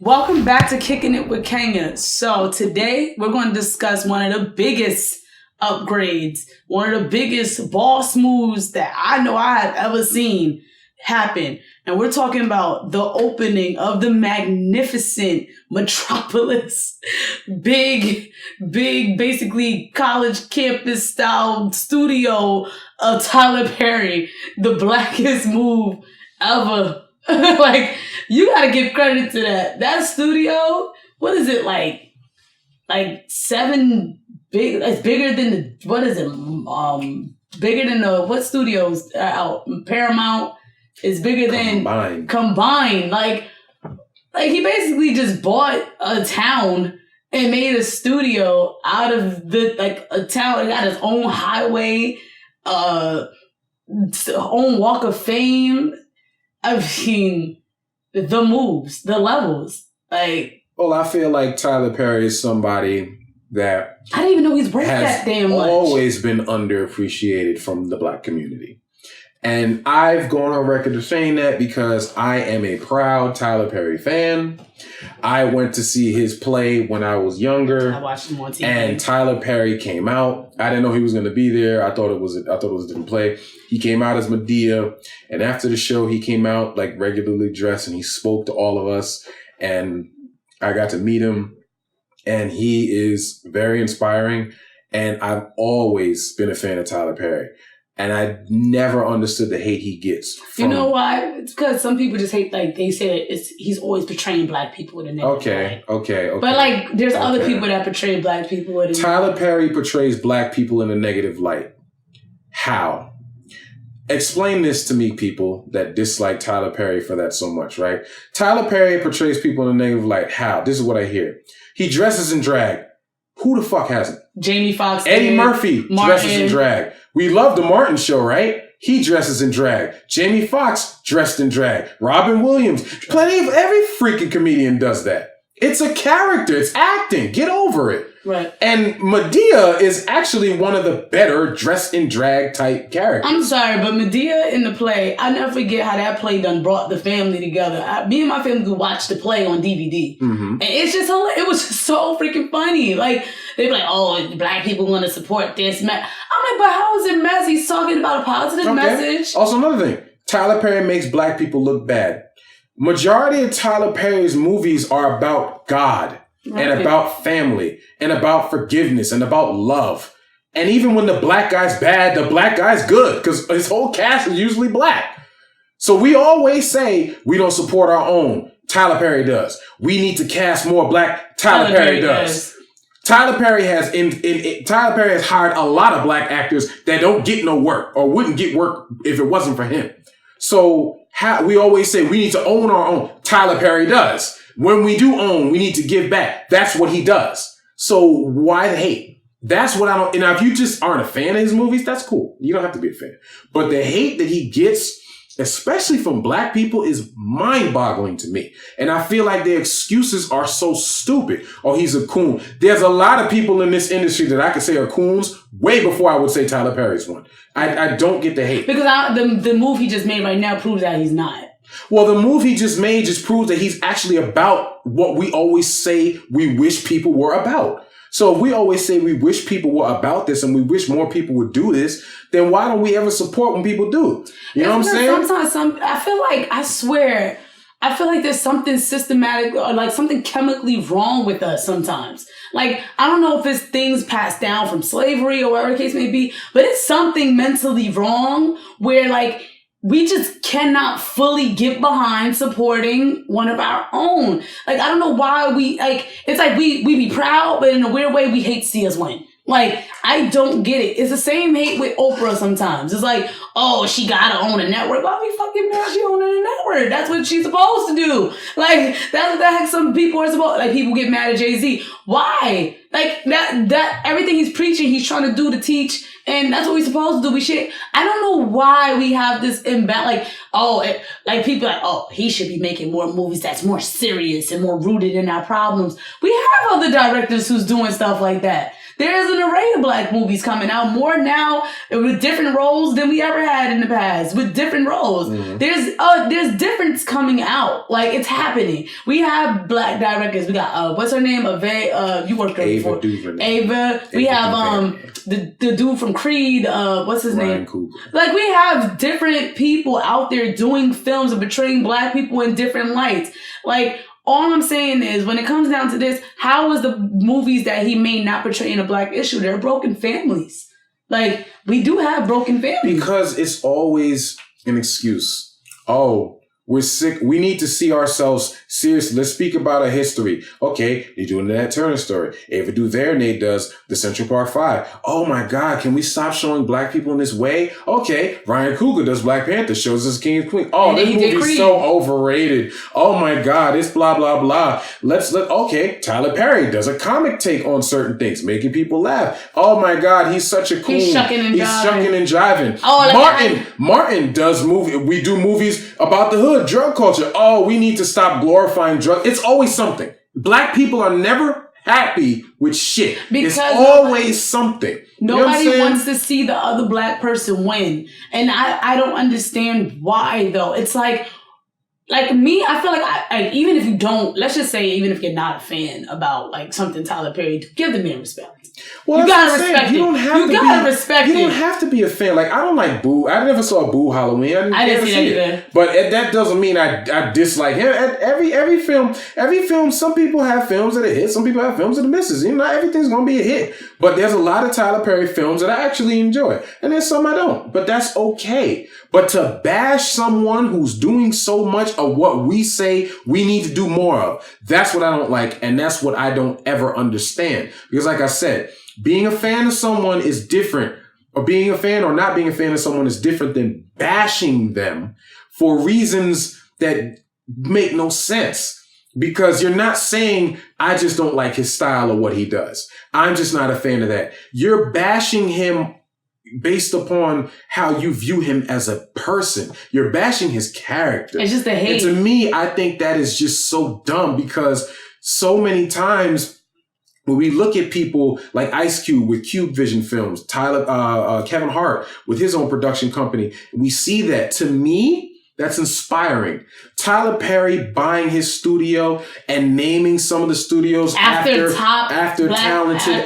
Welcome back to Kicking It with Kenya. So today we're going to discuss one of the biggest upgrades, one of the biggest boss moves that I know I have ever seen happen. And we're talking about the opening of the magnificent Metropolis, big, basically college campus style studio of Tyler Perry, the blackest move ever. Like, you gotta give credit to that. That studio, what is it like seven big, it's bigger than the, what is it? Bigger than the, what studios are out? Paramount is bigger than combined. Like he basically just bought a town and made a studio out of a town. It got its own highway, its own walk of fame. I mean, the moves, the levels, Well, I feel like Tyler Perry is somebody that I didn't even know he's worth that damn much. Always been underappreciated from the black community. And I've gone on record of saying that because I am a proud Tyler Perry fan. I went to see his play when I was younger. I watched him on TV. And Tyler Perry came out. I didn't know he was going to be there. I thought it was a different play. He came out as Medea. And after the show, he came out like regularly dressed and he spoke to all of us. And I got to meet him. And he is very inspiring. And I've always been a fan of Tyler Perry. And I never understood the hate he gets. You know why? It's because some people just hate, they say he's always portraying black people in a negative light. Okay. But there's other people that portray black people in a Tyler Perry portrays black people in a negative light. How? Explain this to me, people that dislike Tyler Perry for that so much, right? Tyler Perry portrays people in a negative light. How? This is what I hear. He dresses in drag. Who the fuck hasn't? Jamie Foxx. Eddie Murphy dresses in drag. We love the Martin show, right? He dresses in drag. Jamie Foxx dressed in drag. Robin Williams. Plenty of every freaking comedian does that. It's a character. It's acting. Get over it. Right. And Medea is actually one of the better dressed in drag type characters. I'm sorry, but Medea in the play, I never forget how that play done brought the family together. Me and my family could watch the play on DVD. Mm-hmm. And it's just hilarious. It was just so freaking funny. They'd be like, oh, black people want to support this. I'm like, but how is it mess? He's talking about a positive message. Also, another thing. Tyler Perry makes black people look bad. Majority of Tyler Perry's movies are about God. Right. And about family, and about forgiveness, and about love. And even when the black guy's bad, the black guy's good, because his whole cast is usually black. So we always say we don't support our own. Tyler Perry does. We need to cast more black. Tyler Perry does. Tyler Perry has Tyler Perry has hired a lot of black actors that don't get no work or wouldn't get work if it wasn't for him. So we always say we need to own our own. Tyler Perry does. When we do own, we need to give back. That's what he does. So why the hate? That's what I don't. And if you just aren't a fan of his movies, that's cool. You don't have to be a fan. But the hate that he gets, especially from black people, is mind-boggling to me. And I feel like their excuses are so stupid. Oh, he's a coon. There's a lot of people in this industry that I could say are coons way before I would say Tyler Perry's one. I don't get the hate. Because the move he just made right now proves that he's not. Well, the move he just made just proves that he's actually about what we always say we wish people were about. So if we always say we wish people were about this and we wish more people would do this, then why don't we ever support when people do? You know what I'm saying? Sometimes I feel like there's something systematic or something chemically wrong with us sometimes. I don't know if it's things passed down from slavery or whatever the case may be, but it's something mentally wrong where we just cannot fully get behind supporting one of our own. I don't know why it's we be proud, but in a weird way, we hate to see us win. I don't get it. It's the same hate with Oprah sometimes. It's oh, she gotta own a network. Why we fucking mad she owning a network? That's what she's supposed to do. That's what the heck some people are supposed, people get mad at Jay-Z. Why? That everything he's preaching, he's trying to do to teach, and that's what we're supposed to do. I don't know why we have this imbalance. People he should be making more movies that's more serious and more rooted in our problems. We have other directors who's doing stuff like that. There's an array of black movies coming out, more now with different roles than we ever had in the past, with different roles. Mm-hmm. There's difference coming out. Like, it's happening. We have black directors. We got, what's her name? You worked with Ava before. DuVernay. Ava. We have, the dude from Creed, what's his name? Coogler. Like, we have different people out there doing films and portraying black people in different lights. Like, all I'm saying is, when it comes down to this, how is the movies that he may not portray in a black issue? They're broken families. Like, we do have broken families. Because it's always an excuse. Oh, we're sick. We need to see ourselves seriously. Let's speak about a history. Okay, they're doing that Turner story. Ava DuVernay does the Central Park 5. Oh my God, can we stop showing black people in this way? Okay, Ryan Coogler does Black Panther, shows us King and Queen. Oh, this movie's so overrated. Oh my God, it's blah, blah, blah. Okay, Tyler Perry does a comic take on certain things, making people laugh. Oh my God, he's such a coon. He's shucking and jiving. Oh, Martin does we do movies about the hood. Drug culture. Oh, we need to stop glorifying drugs. It's always something. Black people are never happy with shit. Because it's always something. Nobody wants to see the other black person win. And I don't understand why, though. It's like me, I feel like even if you don't, let's just say, even if you're not a fan about like something Tyler Perry, give the man respect. Well, you gotta respect it. You gotta respect it. You don't have to be a fan. Like, I don't like Boo. I never saw Boo Halloween. I didn't see that either. But that doesn't mean I dislike him. Every film, some people have films that are hits. Some people have films that are misses. You know, not everything's going to be a hit. But there's a lot of Tyler Perry films that I actually enjoy. And there's some I don't. But that's okay. But to bash someone who's doing so much of what we say we need to do more of, that's what I don't like. And that's what I don't ever understand. Because like I said, being a fan of someone is different, or being a fan or not being a fan of someone is different than bashing them for reasons that make no sense. Because you're not saying, I just don't like his style or what he does. I'm just not a fan of that. You're bashing him based upon how you view him as a person. You're bashing his character. It's just a hate. And to me, I think that is just so dumb, because so many times when we look at people like Ice Cube with Cube Vision Films, Kevin Hart with his own production company, we see that. To me, that's inspiring. Tyler Perry buying his studio and naming some of the studios after talented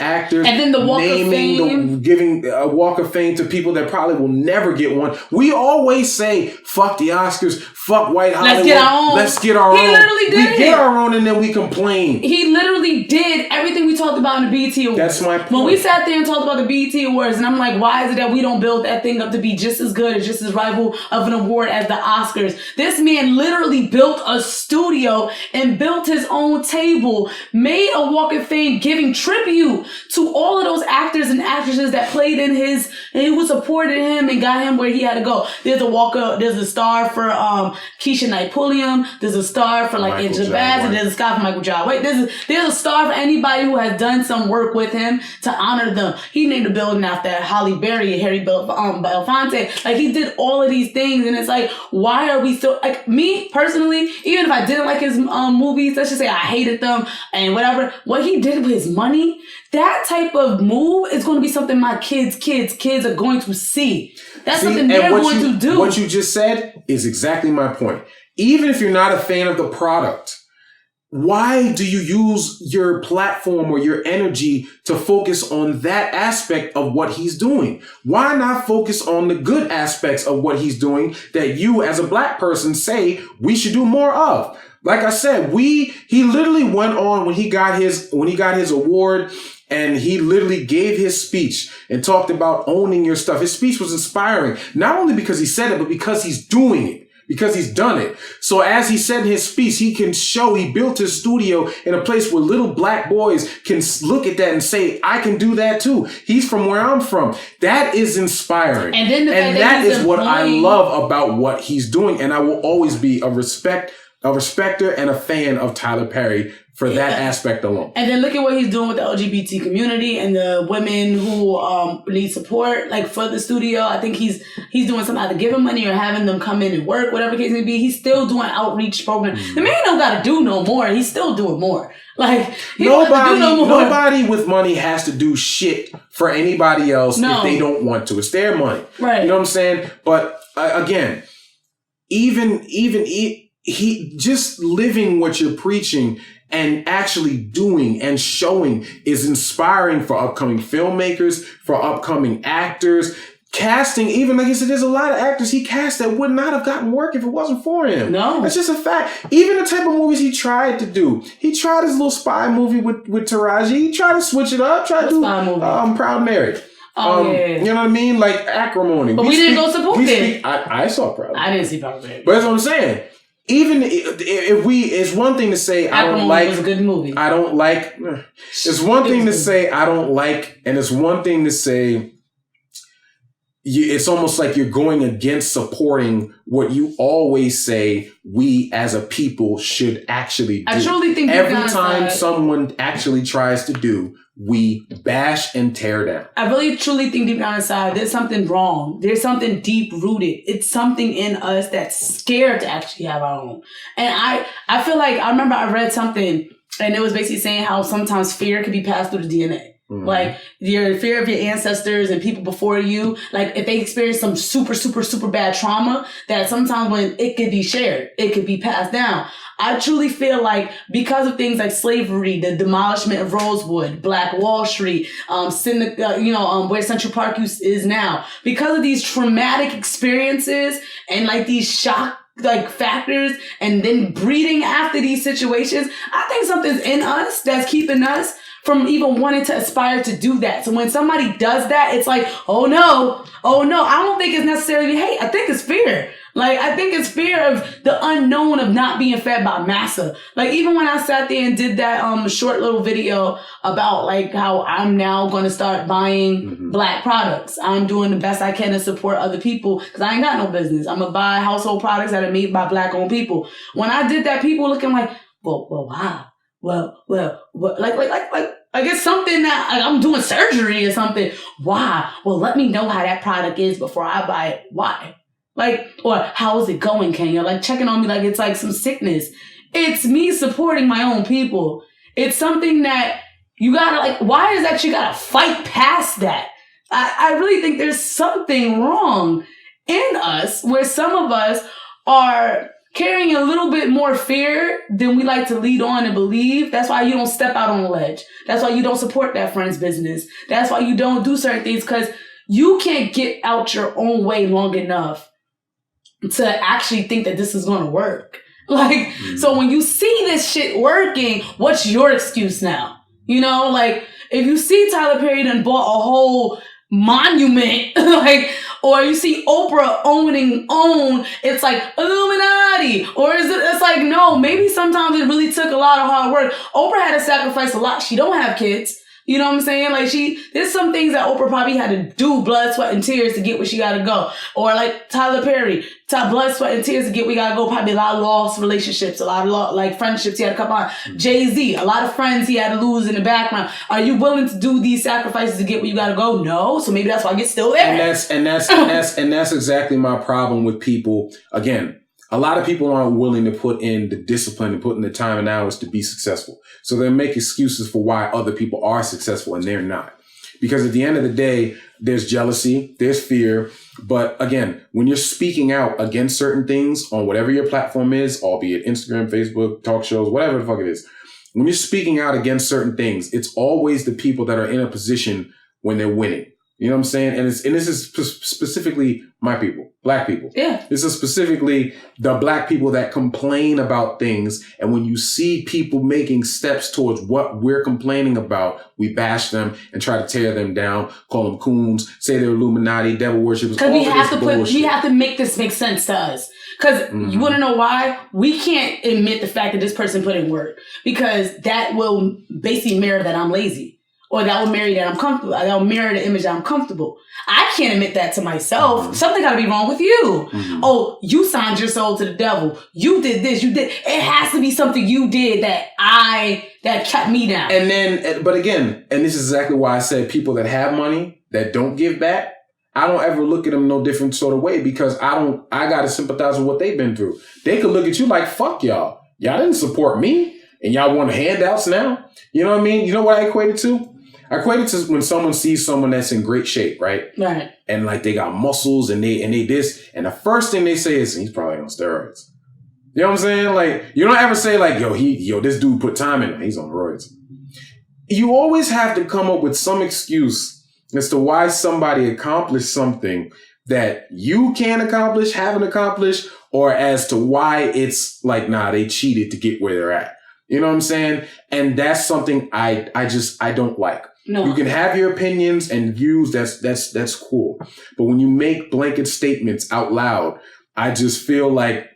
actors, and then the Walk of Fame, giving a Walk of Fame to people that probably will never get one. We always say, "Fuck the Oscars, fuck white Hollywood. Let's get our own." He literally did. We get our own, and then we complain. He literally did everything we talked about in the BET Awards. That's my point. When we sat there and talked about the BET Awards, and I'm like, why is it that we don't build that thing up to be just as good, as just as rival of an award as the Oscars? This man literally built a studio and built his own table, made a Walk of Fame, giving tribute to all of those actors and actresses that played in his, and who supported him and got him where he had to go. There's a star for Keisha Knight Pulliam. There's a star for like Angela Bassett. There's a star for Michael Jai White. There's a star for anybody who has done some work with him to honor them. He named a building after Halle Berry and Harry Belafonte. Like, he did all of these things, and it's like, why are we so, like, me personally, even if I didn't like his movies, let's just say I hated them and whatever, what he did with his money, that type of move is going to be something my kids are going to see. That's something they're going to do. What you just said is exactly my point. Even if you're not a fan of the product, why do you use your platform or your energy to focus on that aspect of what he's doing? Why not focus on the good aspects of what he's doing that you as a black person say we should do more of? Like I said, he literally went on when he got his award, and he literally gave his speech and talked about owning your stuff. His speech was inspiring, not only because he said it, but because he's doing it. Because he's done it. So as he said in his speech, he built his studio in a place where little black boys can look at that and say, I can do that too. He's from where I'm from. That is inspiring. And then that is what I love about what he's doing. And I will always be a respect a respecter and a fan of Tyler Perry for that aspect alone. And then look at what he's doing with the LGBT community and the women who need support, like for the studio. I think he's doing something, either giving money or having them come in and work, whatever the case may be. He's still doing outreach programs. The man don't got to do no more. He's still doing more. Like, nobody with money has to do shit for anybody else if they don't want to. It's their money. Right. You know what I'm saying? But again, even he just living what you're preaching and actually doing and showing is inspiring for upcoming filmmakers, for upcoming actors. Casting, even like he said, there's a lot of actors he cast that would not have gotten work if it wasn't for him. No. That's just a fact. Even the type of movies he tried to do. He tried his little spy movie with Taraji. He tried to switch it up. Tried to do Proud Mary. You know what I mean? Like Acrimony. But we didn't go support it. I saw Proud Mary. I didn't see Proud Mary. But that's what I'm saying. Even if it's one thing to say I don't like. Was a good movie. I don't like. It's one thing to say I don't like, and it's one thing to say. It's almost like you're going against supporting what you always say we as a people should actually do. I truly think every time someone actually tries to do, we bash and tear down. I really truly think deep down inside there's something wrong. There's something deep rooted. It's something in us that's scared to actually have our own. And I feel like I remember I read something and it was basically saying how sometimes fear could be passed through the DNA. Mm-hmm. Like your fear of your ancestors and people before you, like if they experience some super, super, super bad trauma, that sometimes when it could be shared, it could be passed down. I truly feel like because of things like slavery, the demolishment of Rosewood, Black Wall Street, where Central Park is now, because of these traumatic experiences and like these shock like factors and then breeding after these situations, I think something's in us that's keeping us from even wanting to aspire to do that. So when somebody does that, it's like, oh no. I don't think it's necessarily hate. I think it's fear. Like, I think it's fear of the unknown of not being fed by massa. Like, even when I sat there and did that short little video about like how I'm now going to start buying Black products. I'm doing the best I can to support other people because I ain't got no business. I'm going to buy household products that are made by Black owned people. When I did that, people looking like, well, why? Well, like, I guess something that like, I'm doing surgery or something. Why? Well, let me know how that product is before I buy it. Why? Like, or how is it going, Kenya? Like checking on me like it's like some sickness. It's me supporting my own people. It's something that you gotta like, why is that you gotta fight past that? I really think there's something wrong in us where some of us are carrying a little bit more fear than we like to lead on and believe. That's why you don't step out on the ledge. That's why you don't support that friend's business. That's why you don't do certain things because you can't get out your own way long enough to actually think that this is going to work. Like, so when you see this shit working, what's your excuse now? You know, like if you see Tyler Perry done bought a whole monument, like, or you see Oprah own, it's like Illuminati, or it's like, no, maybe sometimes it really took a lot of hard work. Oprah had to sacrifice a lot. She don't have kids. You know what I'm saying? Like there's some things that Oprah probably had to do blood, sweat, and tears to get where she gotta go. Or like Tyler Perry, blood, sweat, and tears to get where he gotta go. Probably a lot of lost relationships, a lot of like friendships he had to come on. Jay-Z, a lot of friends he had to lose in the background. Are you willing to do these sacrifices to get where you gotta go? No. So maybe that's why you're still there. And that's exactly my problem with people. Again, a lot of people aren't willing to put in the discipline and put in the time and hours to be successful. So they make excuses for why other people are successful and they're not. Because at the end of the day, there's jealousy, there's fear. But again, when you're speaking out against certain things on whatever your platform is, albeit Instagram, Facebook, talk shows, whatever the fuck it is, when you're speaking out against certain things, it's always the people that are in a position when they're winning. You know what I'm saying? And this is specifically my people, Black people. Yeah. This is specifically the Black people that complain about things. And when you see people making steps towards what we're complaining about, we bash them and try to tear them down, call them coons, say they're Illuminati, devil worshippers. Because we have to make this make sense to us. Because you want to know why? We can't admit the fact that this person put in work because that will basically mirror that I'm lazy. or that will marry that I'm comfortable. That will mirror the image that I'm comfortable. I can't admit that to myself. Mm-hmm. Something got to be wrong with you. Mm-hmm. Oh, you signed your soul to the devil. You did this. You did. It has to be something you did that kept me down. And then, but again, and this is exactly why I said people that have money that don't give back, I don't ever look at them no different sort of way, because I got to sympathize with what they've been through. They could look at you like, fuck y'all. Y'all didn't support me and y'all want handouts now. You know what I mean? You know what I equate it to? I equate it to when someone sees someone that's in great shape, right? Right. And like they got muscles and they this, and the first thing they say is, he's probably on steroids. You know what I'm saying? Like, you don't ever say like, yo, this dude put time in. He's on roids. You always have to come up with some excuse as to why somebody accomplished something that you can't accomplish, haven't accomplished, or as to why it's like, nah, they cheated to get where they're at. You know what I'm saying? And that's something I don't like. No. You can have your opinions and views. That's cool. But when you make blanket statements out loud, I just feel like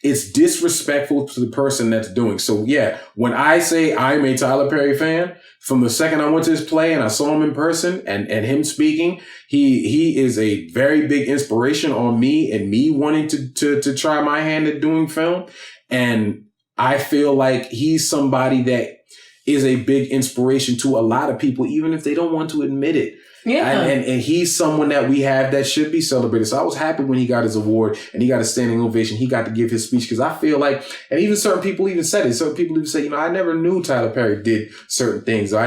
it's disrespectful to the person that's doing. So yeah, when I say I'm a Tyler Perry fan, from the second I went to his play and I saw him in person and him speaking, he is a very big inspiration on me and me wanting to try my hand at doing film. And I feel like he's somebody that is a big inspiration to a lot of people, even if they don't want to admit it. Yeah. And he's someone that we have that should be celebrated. So I was happy when he got his award and he got a standing ovation. He got to give his speech, because I feel like, and even certain people even said it. Certain people even say, I never knew Tyler Perry did certain things. Or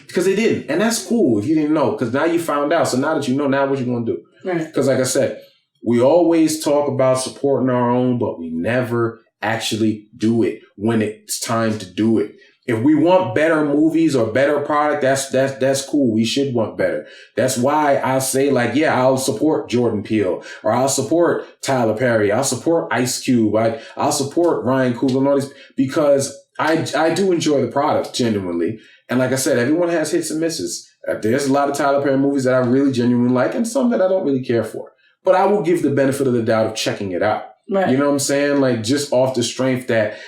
because they didn't. And that's cool if you didn't know, because now you found out. So now that you know, now what you going to do? Right. Because like I said, we always talk about supporting our own, but we never actually do it when it's time to do it. If we want better movies or better product, that's cool. We should want better. That's why I say like, yeah, I'll support Jordan Peele, or I'll support Tyler Perry. I'll support Ice Cube. I'll support Ryan Coogler and all these, because I do enjoy the product genuinely. And like I said, everyone has hits and misses. There's a lot of Tyler Perry movies that I really genuinely like, and some that I don't really care for. But I will give the benefit of the doubt of checking it out. Right. You know what I'm saying? Like, just off the strength that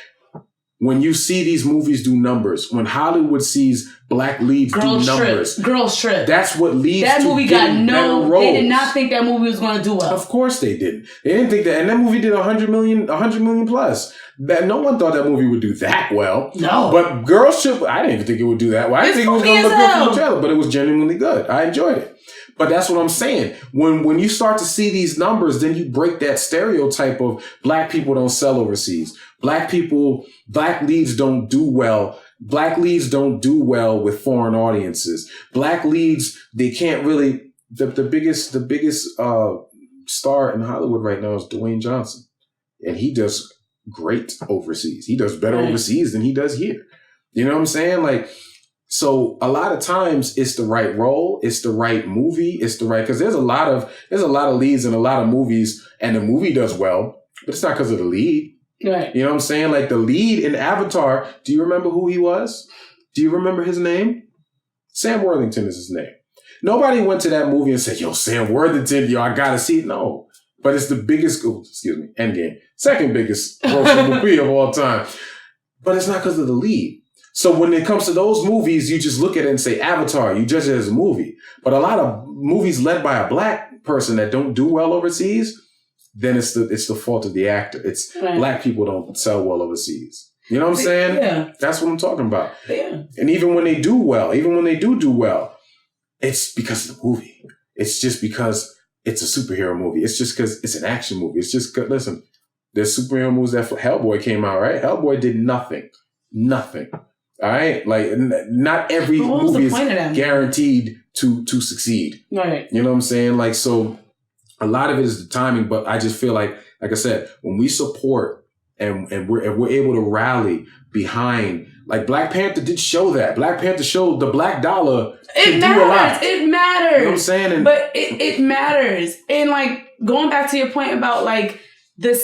when you see these movies do numbers, when Hollywood sees black leads do numbers, Girls Trip, that's what leads that to movie got better roles. They did not think that movie was going to do well. Of course they didn't. They didn't think that, and that movie did 100 million plus. That no one thought that movie would do that well. No, but Girls Trip, I didn't even think it would do that well. I didn't think it was going to look good from the trailer, but it was genuinely good. I enjoyed it. But that's what I'm saying. When you start to see these numbers, then you break that stereotype of black people don't sell overseas. Black leads don't do well. Black leads don't do well with foreign audiences. Black leads, they can't really, the biggest star in Hollywood right now is Dwayne Johnson. And he does great overseas. He does better overseas than he does here. You know what I'm saying? Like, so a lot of times it's the right role, it's the right movie, because there's a lot of leads in a lot of movies, and the movie does well, but it's not because of the lead. Right. You know what I'm saying? Like the lead in Avatar, do you remember who he was? Do you remember his name? Sam Worthington is his name. Nobody went to that movie and said, yo, Sam Worthington, yo, I gotta see it. No. But it's the biggest, Endgame. Second biggest grossing movie of all time. But it's not because of the lead. So when it comes to those movies, you just look at it and say, Avatar, you judge it as a movie. But a lot of movies led by a black person that don't do well overseas, then it's the fault of the actor. It's black people don't sell well overseas. You know what I'm saying? Yeah. That's what I'm talking about. Yeah. And even when they do well, even when they do well, it's because of the movie. It's just because it's a superhero movie. It's just because it's an action movie. It's just, listen, there's superhero movies that Hellboy came out, right? Hellboy did nothing. All right? Like, not every movie is guaranteed to succeed. Right. You know what I'm saying? Like, so a lot of it is the timing, but I just feel like I said, when we support and we're able to rally behind, like Black Panther did show that. Black Panther showed the black dollar can do a lot. It matters. You know what I'm saying? But it matters. And like, going back to your point about like the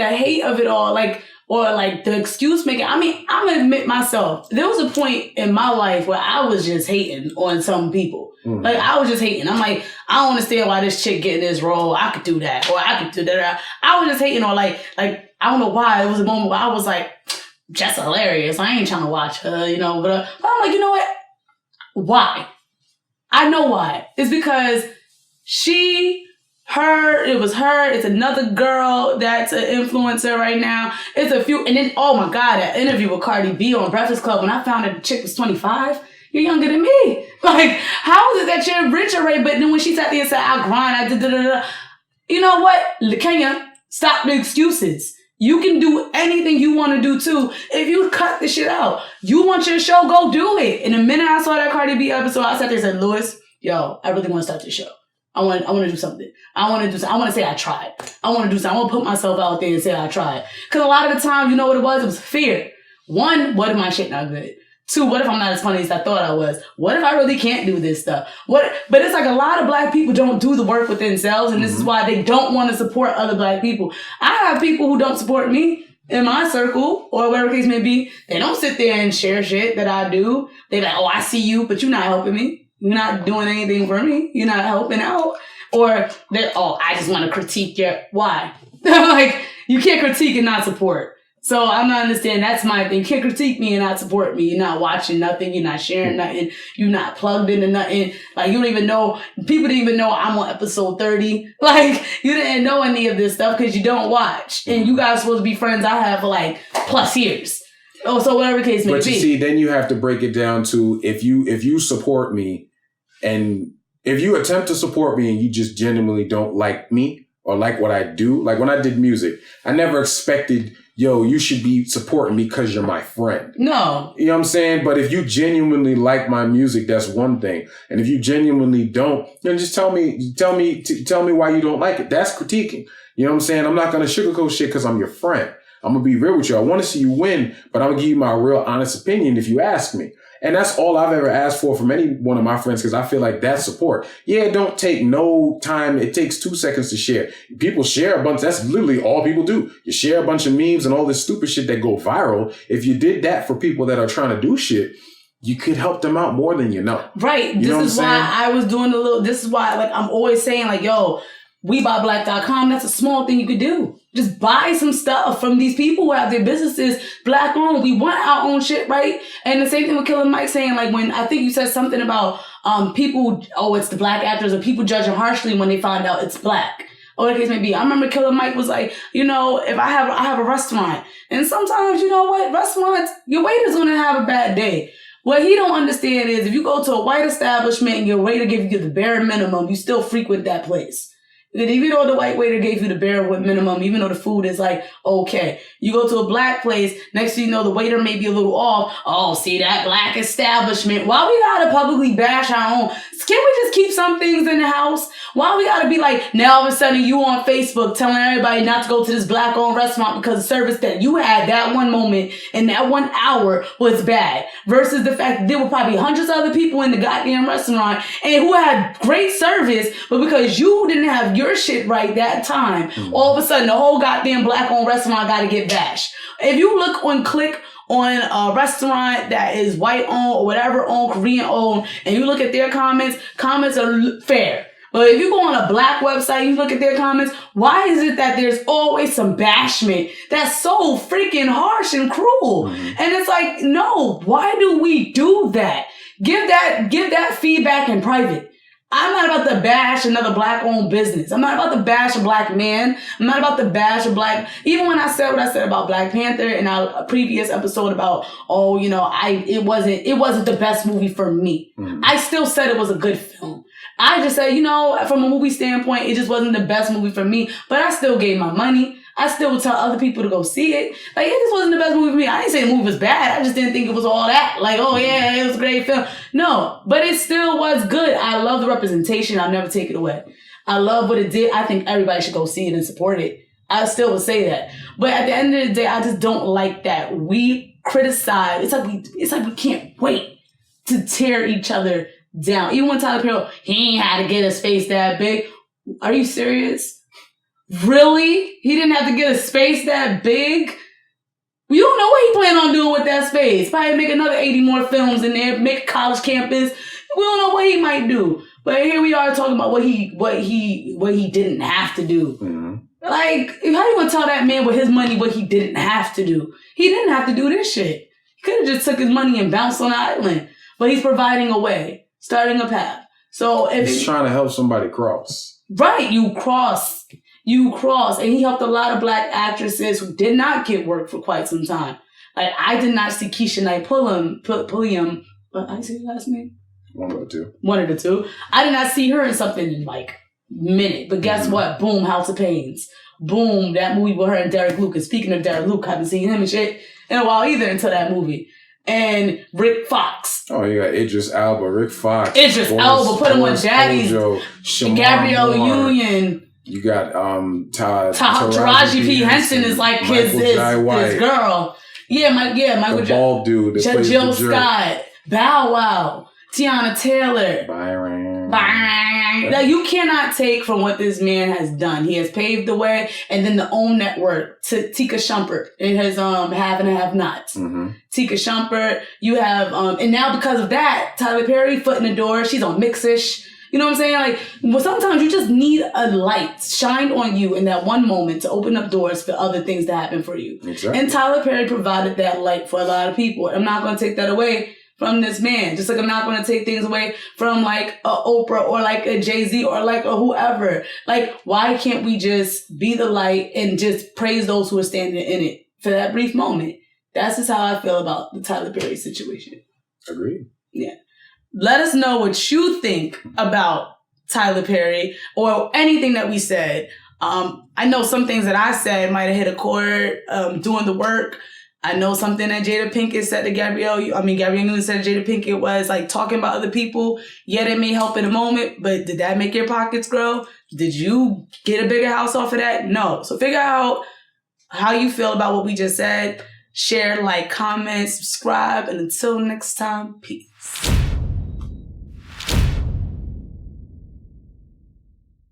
hate of it all, like, or like the excuse making. I mean, I'm gonna admit myself, there was a point in my life where I was just hating on some people. Mm. Like, I was just hating. I'm like, I don't understand why this chick getting this role. I could do that, or I could do that. I was just hating on like I don't know why. It was a moment where I was like, just hilarious. I ain't trying to watch her, you know. But I'm like, you know what? Why? I know why. It's because it's another girl that's an influencer right now. It's a few, and then, oh my God, that interview with Cardi B on Breakfast Club when I found out the chick was 25. You're younger than me. Like, how is it that you're rich already? But then when she sat there and said, I grind, I did da. You know what? Kenya, stop the excuses. You can do anything you want to do too if you cut the shit out. You want your show, go do it. And the minute I saw that Cardi B episode, I sat there and said, Louis, yo, I really want to start this show. I want to do something. I want to say I tried. I want to do something. I want to put myself out there and say I tried. Because a lot of the time, you know what it was? It was fear. One, what if my shit not good? Two, what if I'm not as funny as I thought I was? What if I really can't do this stuff? But it's like a lot of black people don't do the work within themselves, and this is why they don't want to support other black people. I have people who don't support me in my circle, or whatever the case may be. They don't sit there and share shit that I do. They're like, oh, I see you, but you're not helping me. You're not doing anything for me. You're not helping out. Or they're, oh, I just want to critique your, why? Like, you can't critique and not support. So I'm not understanding. That's my thing. You can't critique me and not support me. You're not watching nothing. You're not sharing nothing. You're not plugged into nothing. Like, you don't even know. People didn't even know I'm on episode 30. Like, you didn't know any of this stuff because you don't watch. And you guys are supposed to be friends I have for like plus years. Oh, so whatever the case may be. But you see, then you have to break it down to if you support me and if you attempt to support me and you just genuinely don't like me or like what I do, like when I did music, I never expected, yo, you should be supporting me because you're my friend. No. You know what I'm saying? But if you genuinely like my music, that's one thing. And if you genuinely don't, then just tell me why you don't like it. That's critiquing. You know what I'm saying? I'm not going to sugarcoat shit because I'm your friend. I'm going to be real with you. I want to see you win, but I'm going to give you my real honest opinion if you ask me. And that's all I've ever asked for from any one of my friends because I feel like that's support. Yeah, it don't take no time. It takes 2 seconds to share. People share a bunch. That's literally all people do. You share a bunch of memes and all this stupid shit that go viral. If you did that for people that are trying to do shit, you could help them out more than you know. Right. This is why I was doing this is why, like, I'm always saying, like, yo, WeBuyBlack.com, that's a small thing you could do. Just buy some stuff from these people who have their businesses black owned. We want our own shit, right? And the same thing with Killer Mike saying, like, when I think you said something about people, oh, it's the black actors, or people judging harshly when they find out it's black. Or the case may be. I remember Killer Mike was like, you know, if I have a restaurant, and sometimes, you know what, restaurants, your waiter's gonna have a bad day. What he don't understand is if you go to a white establishment and your waiter gives you the bare minimum, you still frequent that place. That even though the white waiter gave you the bare minimum, even though the food is like, okay, you go to a black place, next thing you know, the waiter may be a little off. Oh, see that black establishment. Why we gotta publicly bash our own? Can't we just keep some things in the house? Why we gotta be like, now all of a sudden you on Facebook telling everybody not to go to this black owned restaurant because the service that you had that one moment and that 1 hour was bad, versus the fact that there were probably hundreds of other people in the goddamn restaurant and who had great service, but because you didn't have your shit right that time, all of a sudden the whole goddamn black owned restaurant got to get bashed. If you click on a restaurant that is white owned or whatever owned, Korean owned, and you look at their comments are fair. But if you go on a black website, you look at their comments, why is it that there's always some bashment that's so freaking harsh and cruel? And it's like, no, why do we do that? Give that feedback in private. I'm not about to bash another black-owned business. I'm not about to bash a black man. I'm not about to bash a black... Even when I said what I said about Black Panther in our previous episode about, oh, you know, it wasn't the best movie for me. I still said it was a good film. I just said, you know, from a movie standpoint, it just wasn't the best movie for me. But I still gave my money. I still would tell other people to go see it. Like, it just wasn't the best movie for me. I didn't say the movie was bad. I just didn't think it was all that. Like, oh yeah, it was a great film. No, but it still was good. I love the representation. I'll never take it away. I love what it did. I think everybody should go see it and support it. I still would say that. But at the end of the day, I just don't like that we criticize. It's like we can't wait to tear each other down. Even when Tyler Perry, he ain't had to get his face that big. Are you serious? Really? He didn't have to get a space that big? You don't know what he planned on doing with that space. Probably make another 80 more films in there, make a college campus. We don't know what he might do. But here we are talking about what he didn't have to do. Like, how you gonna tell that man with his money what he didn't have to do? He didn't have to do this shit. He could have just took his money and bounced on the island. but he's providing a way, starting a path. So if he's trying to help somebody cross. Right, you cross. And he helped a lot of black actresses who did not get work for quite some time. Like, I did not see Keisha Knight Pulliam, but I see her last name? One of the two. I did not see her in something in like minute. But guess what? Boom, House of Pains. Boom, that movie with her and Derek Luke. And speaking of Derek Luke, I haven't seen him and shit in a while either until that movie. And Rick Fox. Oh, you got Idris Elba, Rick Fox. Put him on Daddy's. Gabrielle Union. You got Taraji P. Henson is like his girl. Michael the bald dude that plays Jill the jerk. Scott, Bow Wow, Tiana Taylor, Byron. Now you cannot take from what this man has done. He has paved the way, and then the OWN network to Tika Shumpert in his Have and Have Nots. Tika Shumpert, you have and now because of that, Tyler Perry foot in the door. She's on Mixish. You know what I'm saying? Like, well, sometimes you just need a light shined on you in that one moment to open up doors for other things to happen for you. Exactly. And Tyler Perry provided that light for a lot of people. I'm not going to take that away from this man. Just like I'm not going to take things away from like a Oprah or like a Jay-Z or like a whoever. Like, why can't we just be the light and just praise those who are standing in it for that brief moment? That's just how I feel about the Tyler Perry situation. Agreed. Yeah. Let us know what you think about Tyler Perry or anything that we said. I know some things that I said might have hit a chord doing the work. I know something that Jada Pinkett said to Gabrielle Union said to Jada Pinkett was like talking about other people. Yeah, they may help in a moment, but did that make your pockets grow? Did you get a bigger house off of that? No. So figure out how you feel about what we just said. Share, like, comment, subscribe, and until next time, peace.